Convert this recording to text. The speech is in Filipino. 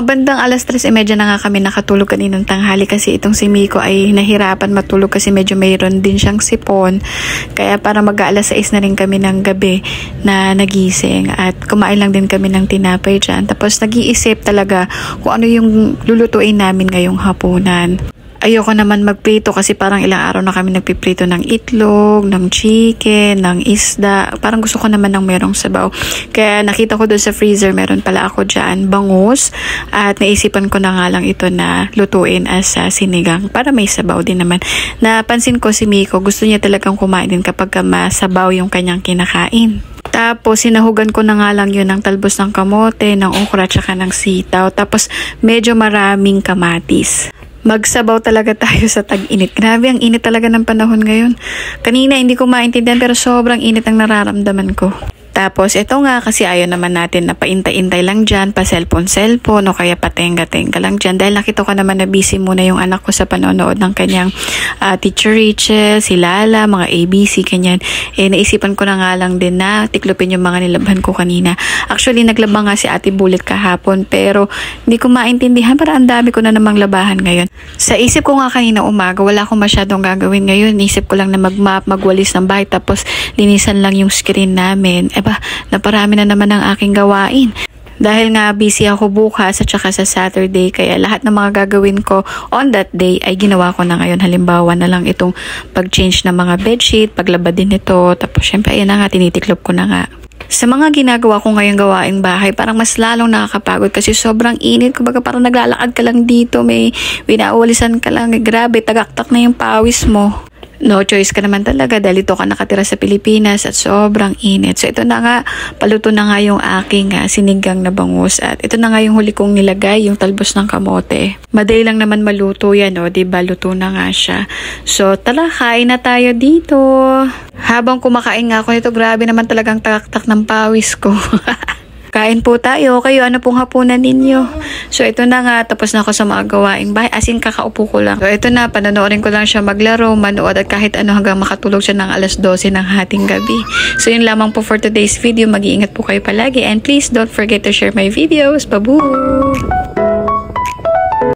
Mga bandang alas 3:30 na nga kami nakatulog kaninang tanghali kasi itong si Miko ay nahirapan matulog kasi medyo mayroon din siyang sipon. Kaya para mag-aalas 6 na rin kami ng gabi na nagising at kumain lang din kami ng tinapay dyan. Tapos nag-iisip talaga kung ano yung lulutuin namin ngayong hapunan. Ayoko naman magprito kasi parang ilang araw na kami nagpiprito ng itlog, ng chicken, ng isda. Parang gusto ko naman ng merong sabaw. Kaya nakita ko doon sa freezer, meron pala ako dyan, bangus. At naisipan ko na nga lang ito na lutuin as sinigang para may sabaw din naman. Napansin ko si Miko, gusto niya talagang kumain din kapag masabaw yung kanyang kinakain. Tapos, sinahugan ko na nga lang yun ng talbos ng kamote, ng okra, tsaka ng sitaw. Tapos, medyo maraming kamatis. Magsabaw talaga tayo sa tag-init. Grabe, ang init talaga ng panahon ngayon. Kanina, hindi ko maintindihan pero sobrang init ang nararamdaman ko. Tapos, ito nga kasi ayaw naman natin na paintay-intay lang dyan, pa cellphone o kaya patenga-tenga lang dyan. Dahil nakita ko naman na busy muna yung anak ko sa panonood ng kanyang Teacher Rachel, si Lala, mga ABC, kanyan. Naisipan ko na nga lang din na tiklopin yung mga nilabhan ko kanina. Actually, naglaba nga si Ate Bullet kahapon pero hindi ko maintindihan para ang dami ko na namang labahan ngayon. Sa isip ko nga kanina umaga, wala akong masyadong gagawin ngayon. Isip ko lang na mag-map, magwalis ng bahay tapos linisan lang yung screen namin. Naparami na naman ang aking gawain. Dahil nga busy ako bukas at saka sa Saturday, kaya lahat ng mga gagawin ko on that day ay ginawa ko na ngayon. Halimbawa na lang itong pag-change ng mga bedsheet, paglaba din ito, tapos syempre ayan na nga, tinitiklop ko na nga. Sa mga ginagawa ko ngayong gawaing bahay, parang mas lalong nakakapagod kasi sobrang init. Kumbaga parang naglalakad ka lang dito, may winaulisan ka lang. Grabe, tagaktak na yung pawis mo. No choice ka naman talaga dahil ito ka nakatira sa Pilipinas at sobrang init. So ito na nga, paluto na nga yung aking sinigang na bangus at ito na nga yung huli kong nilagay, yung talbos ng kamote. Madali lang naman maluto yan, o, diba? Luto na nga siya. So tara, kain na tayo dito. Habang kumakain nga ako nito, grabe naman talagang taktak ng pawis ko. Kain po tayo. Kayo, ano pong hapunan ninyo? So, ito na nga. Tapos na ako sa mga gawaing bahay. As in, kakaupo ko lang. So, ito na. Panonoorin ko lang siya maglaro, manood at kahit ano hanggang makatulog siya ng alas 12 ng hating gabi. So, yun lamang po for today's video. Mag-iingat po kayo palagi. And please don't forget to share my videos. Babu!